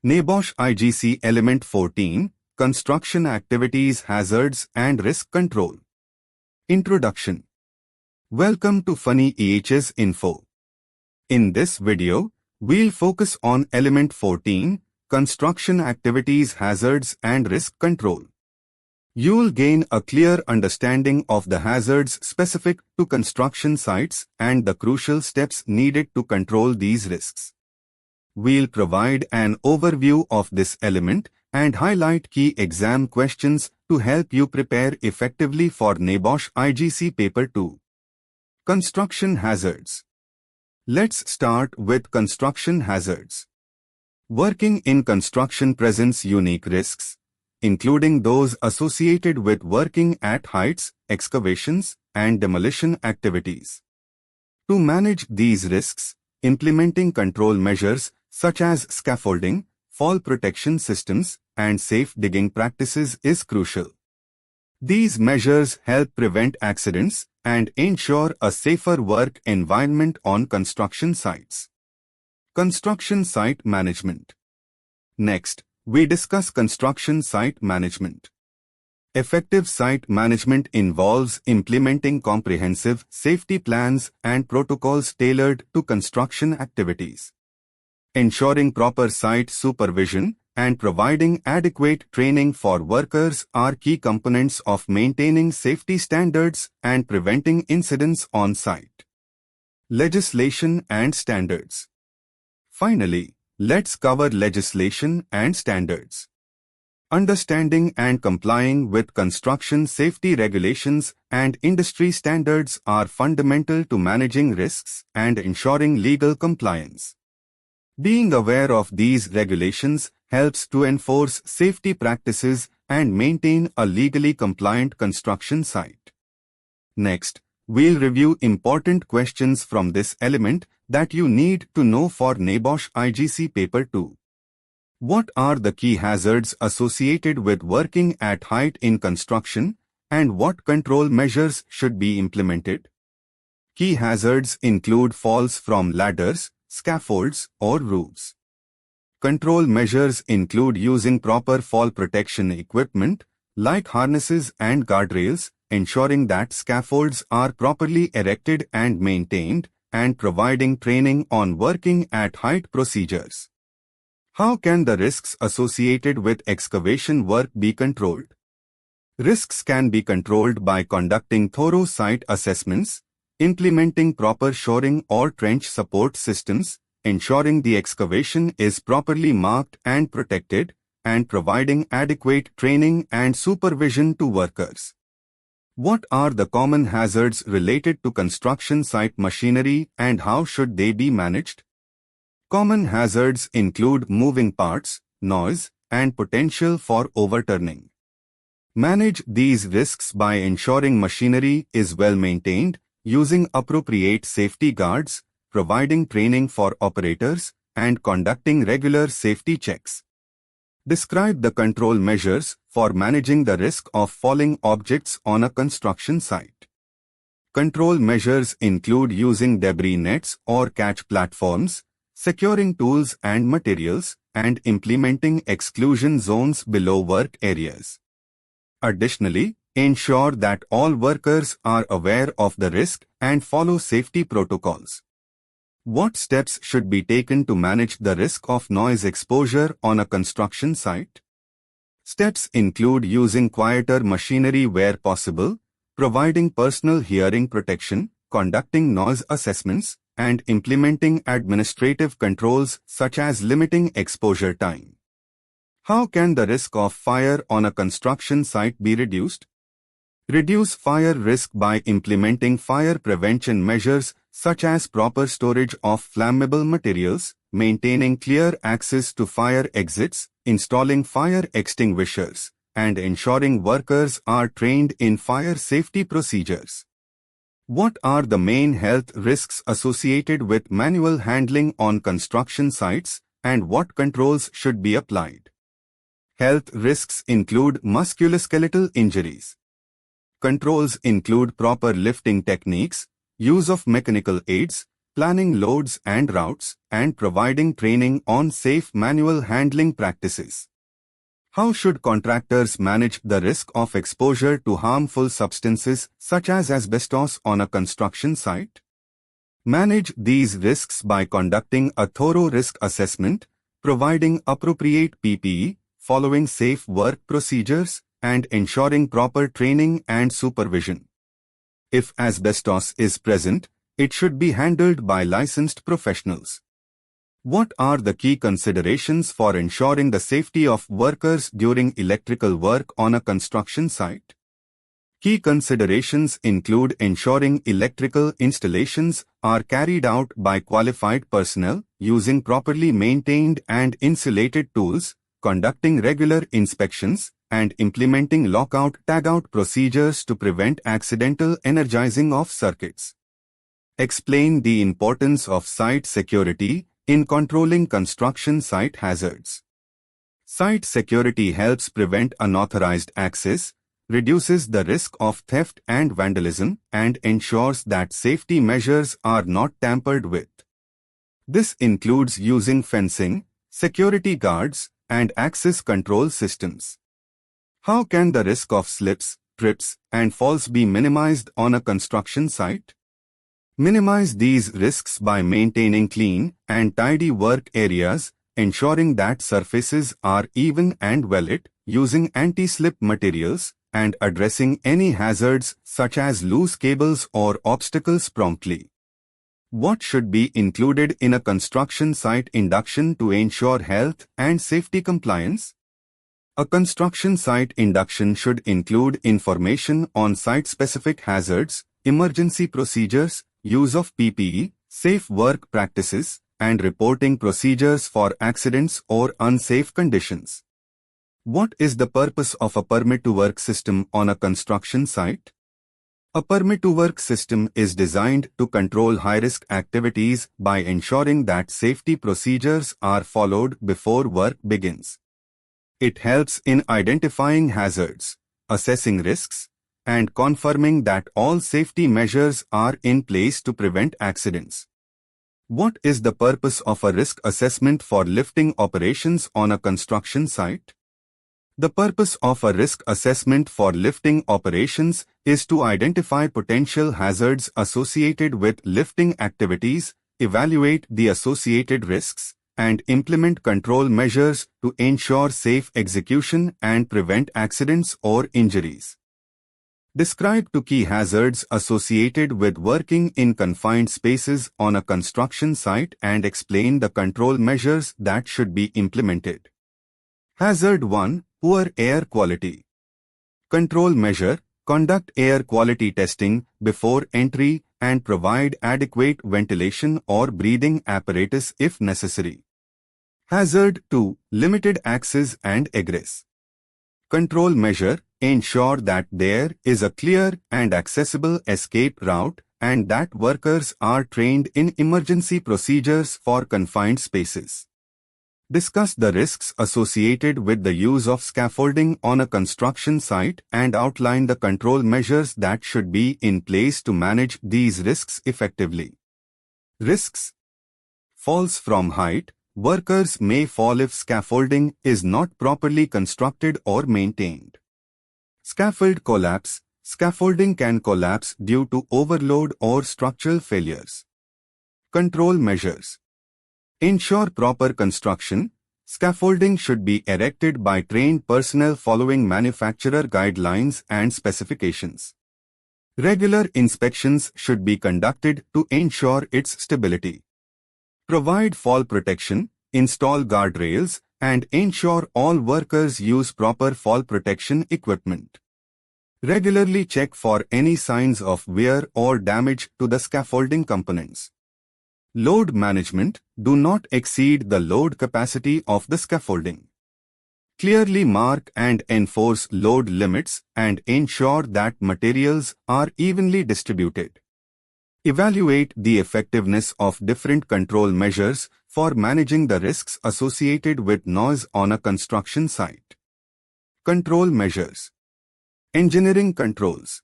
NEBOSH IGC Element 14, Construction Activities Hazards and Risk Control. Introduction. Welcome to Phani EHS Info. In this video, we'll focus on Element 14, Construction Activities Hazards and Risk Control. You'll gain a clear understanding of the hazards specific to construction sites and the crucial steps needed to control these risks. We'll provide an overview of this element and highlight key exam questions to help you prepare effectively for NEBOSH IGC Paper 2. Construction Hazards. Let's start with construction hazards. Working in construction presents unique risks, including those associated with working at heights, excavations, and demolition activities. To manage these risks, implementing control measures such as scaffolding, fall protection systems, and safe digging practices is crucial. These measures help prevent accidents and ensure a safer work environment on construction sites. Construction site management. Next, we discuss construction site management. Effective site management involves implementing comprehensive safety plans and protocols tailored to construction activities. Ensuring proper site supervision and providing adequate training for workers are key components of maintaining safety standards and preventing incidents on site. Legislation and standards. Finally, let's cover legislation and standards. Understanding and complying with construction safety regulations and industry standards are fundamental to managing risks and ensuring legal compliance. Being aware of these regulations helps to enforce safety practices and maintain a legally compliant construction site. Next, we'll review important questions from this element that you need to know for NEBOSH IGC Paper 2. What are the key hazards associated with working at height in construction, and what control measures should be implemented? Key hazards include falls from ladders, scaffolds, or roofs. Control measures include using proper fall protection equipment, like harnesses and guardrails, ensuring that scaffolds are properly erected and maintained, and providing training on working at height procedures. How can the risks associated with excavation work be controlled? Risks can be controlled by conducting thorough site assessments, implementing proper shoring or trench support systems, ensuring the excavation is properly marked and protected, and providing adequate training and supervision to workers. What are the common hazards related to construction site machinery and how should they be managed? Common hazards include moving parts, noise, and potential for overturning. Manage these risks by ensuring machinery is well maintained, using appropriate safety guards, providing training for operators, and conducting regular safety checks. Describe the control measures for managing the risk of falling objects on a construction site. Control measures include using debris nets or catch platforms, securing tools and materials, and implementing exclusion zones below work areas. Additionally, ensure that all workers are aware of the risk and follow safety protocols. What steps should be taken to manage the risk of noise exposure on a construction site? Steps include using quieter machinery where possible, providing personal hearing protection, conducting noise assessments, and implementing administrative controls such as limiting exposure time. How can the risk of fire on a construction site be reduced? Reduce fire risk by implementing fire prevention measures such as proper storage of flammable materials, maintaining clear access to fire exits, installing fire extinguishers, and ensuring workers are trained in fire safety procedures. What are the main health risks associated with manual handling on construction sites, and what controls should be applied? Health risks include musculoskeletal injuries. Controls include proper lifting techniques, use of mechanical aids, planning loads and routes, and providing training on safe manual handling practices. How should contractors manage the risk of exposure to harmful substances such as asbestos on a construction site? Manage these risks by conducting a thorough risk assessment, providing appropriate PPE, following safe work procedures, and ensuring proper training and supervision. If asbestos is present, it should be handled by licensed professionals. What are the key considerations for ensuring the safety of workers during electrical work on a construction site? Key considerations include ensuring electrical installations are carried out by qualified personnel, using properly maintained and insulated tools, conducting regular inspections, and implementing lockout-tagout procedures to prevent accidental energizing of circuits. Explain the importance of site security in controlling construction site hazards. Site security helps prevent unauthorized access, reduces the risk of theft and vandalism, and ensures that safety measures are not tampered with. This includes using fencing, security guards, and access control systems. How can the risk of slips, trips, and falls be minimized on a construction site? Minimize these risks by maintaining clean and tidy work areas, ensuring that surfaces are even and well-lit, using anti-slip materials, and addressing any hazards such as loose cables or obstacles promptly. What should be included in a construction site induction to ensure health and safety compliance? A construction site induction should include information on site-specific hazards, emergency procedures, use of PPE, safe work practices, and reporting procedures for accidents or unsafe conditions. What is the purpose of a permit-to-work system on a construction site? A permit-to-work system is designed to control high-risk activities by ensuring that safety procedures are followed before work begins. It helps in identifying hazards, assessing risks, and confirming that all safety measures are in place to prevent accidents. What is the purpose of a risk assessment for lifting operations on a construction site? The purpose of a risk assessment for lifting operations is to identify potential hazards associated with lifting activities, evaluate the associated risks, and implement control measures to ensure safe execution and prevent accidents or injuries. Describe two key hazards associated with working in confined spaces on a construction site and explain the control measures that should be implemented. Hazard 1. Poor air quality. Control measure: conduct air quality testing before entry and provide adequate ventilation or breathing apparatus if necessary. Hazard 2. Limited access and egress. Control measure: ensure that there is a clear and accessible escape route and that workers are trained in emergency procedures for confined spaces. Discuss the risks associated with the use of scaffolding on a construction site and outline the control measures that should be in place to manage these risks effectively. Risks: falls from height. Workers may fall if scaffolding is not properly constructed or maintained. Scaffold collapse. Scaffolding can collapse due to overload or structural failures. Control measures: ensure proper construction. Scaffolding should be erected by trained personnel following manufacturer guidelines and specifications. Regular inspections should be conducted to ensure its stability. Provide fall protection, install guardrails, and ensure all workers use proper fall protection equipment. Regularly check for any signs of wear or damage to the scaffolding components. Load management: do not exceed the load capacity of the scaffolding. Clearly mark and enforce load limits and ensure that materials are evenly distributed. Evaluate the effectiveness of different control measures for managing the risks associated with noise on a construction site. Control measures. Engineering controls.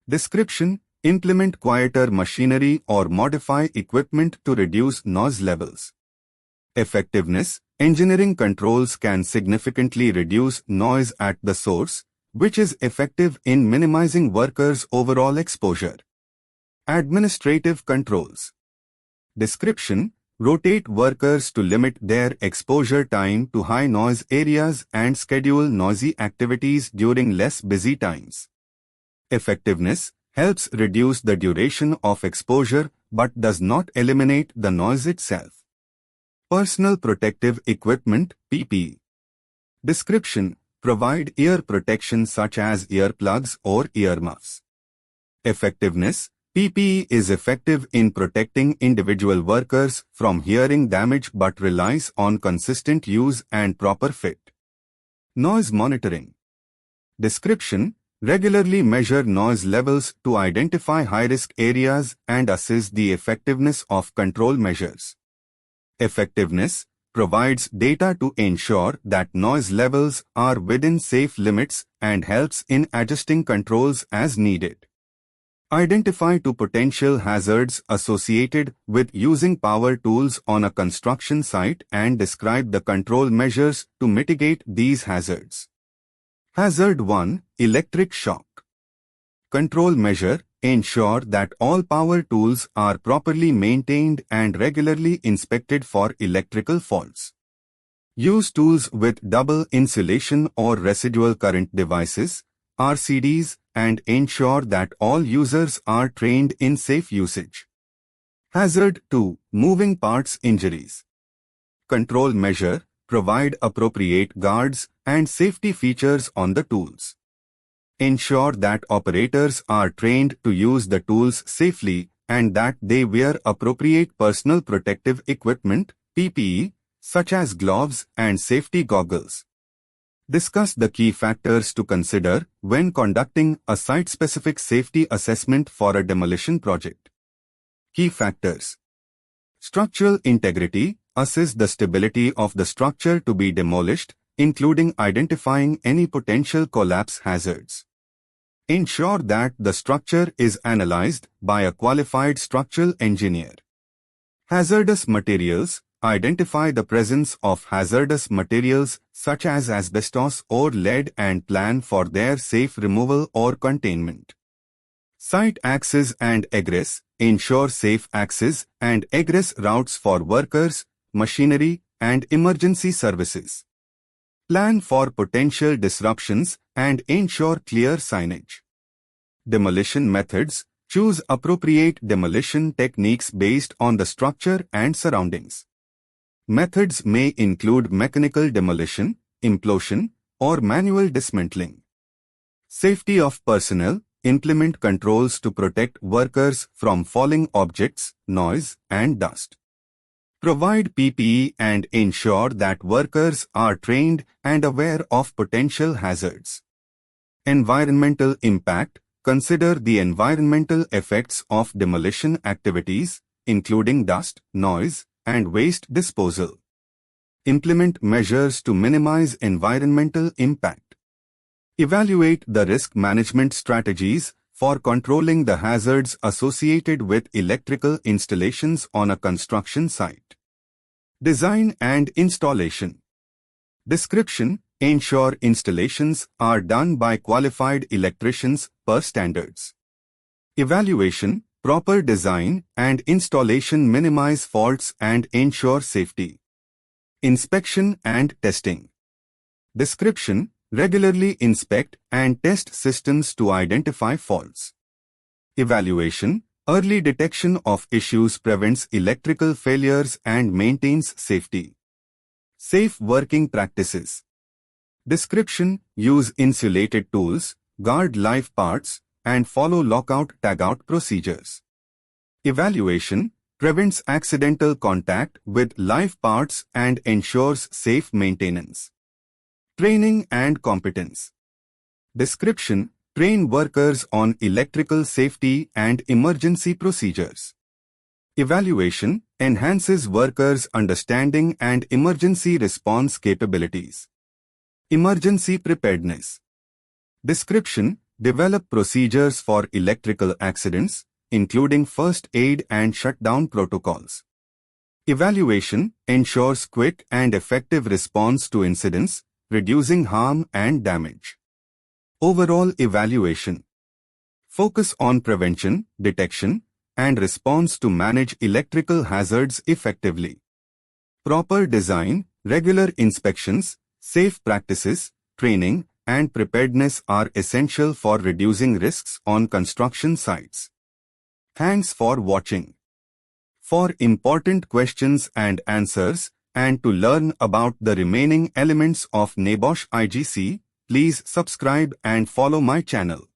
Description: Implement quieter machinery or modify equipment to reduce noise levels. Effectiveness. Engineering controls can significantly reduce noise at the source, which is effective in minimizing workers' overall exposure. Administrative controls. Description. Rotate workers to limit their exposure time to high noise areas and schedule noisy activities during less busy times. Effectiveness. Helps reduce the duration of exposure but does not eliminate the noise itself. Personal protective equipment (PPE). Description. Provide ear protection such as earplugs or earmuffs. Effectiveness. PPE is effective in protecting individual workers from hearing damage but relies on consistent use and proper fit. Noise monitoring. Description. Regularly measure noise levels to identify high-risk areas and assess the effectiveness of control measures. Effectiveness. Provides data to ensure that noise levels are within safe limits and helps in adjusting controls as needed. Identify two potential hazards associated with using power tools on a construction site and describe the control measures to mitigate these hazards. Hazard 1. Electric shock. Control measure. Ensure that all power tools are properly maintained and regularly inspected for electrical faults. Use tools with double insulation or residual current devices, RCDs, and ensure that all users are trained in safe usage. Hazard 2. Moving parts injuries. Control measure. Provide appropriate guards and safety features on the tools. Ensure that operators are trained to use the tools safely and that they wear appropriate personal protective equipment (PPE), such as gloves and safety goggles. Discuss the key factors to consider when conducting a site-specific safety assessment for a demolition project. Key factors. Structural integrity. Assess the stability of the structure to be demolished, including identifying any potential collapse hazards. Ensure that the structure is analyzed by a qualified structural engineer. Hazardous materials. Identify the presence of hazardous materials such as asbestos or lead and plan for their safe removal or containment. Site access and egress. Ensure safe access and egress routes for workers, machinery, and emergency services. Plan for potential disruptions and ensure clear signage. Demolition methods. Choose appropriate demolition techniques based on the structure and surroundings. Methods may include mechanical demolition, implosion, or manual dismantling. Safety of personnel. Implement controls to protect workers from falling objects, noise, and dust. Provide PPE and ensure that workers are trained and aware of potential hazards. Environmental impact. Consider the environmental effects of demolition activities, including dust, noise, and waste disposal. Implement measures to minimize environmental impact. Evaluate the risk management strategies for controlling the hazards associated with electrical installations on a construction site. Design and installation. Description. Ensure installations are done by qualified electricians per standards. Evaluation. Proper design and installation minimize faults and ensure safety. Inspection and testing. Description. Regularly inspect and test systems to identify faults. Evaluation. Early detection of issues prevents electrical failures and maintains safety. Safe working practices. Description. Use insulated tools, guard live parts, and follow lockout-tagout procedures. Evaluation. Prevents accidental contact with live parts and ensures safe maintenance. Training and competence. Description. Train workers on electrical safety and emergency procedures. Evaluation. Enhances workers' understanding and emergency response capabilities. Emergency preparedness. Description. Develop procedures for electrical accidents, including first aid and shutdown protocols. Evaluation ensures quick and effective response to incidents, reducing harm and damage. Overall evaluation. Focus on prevention, detection, and response to manage electrical hazards effectively. Proper design, regular inspections, safe practices, training, and preparedness are essential for reducing risks on construction sites. Thanks for watching. For important questions and answers, and to learn about the remaining elements of NEBOSH IGC, please subscribe and follow my channel.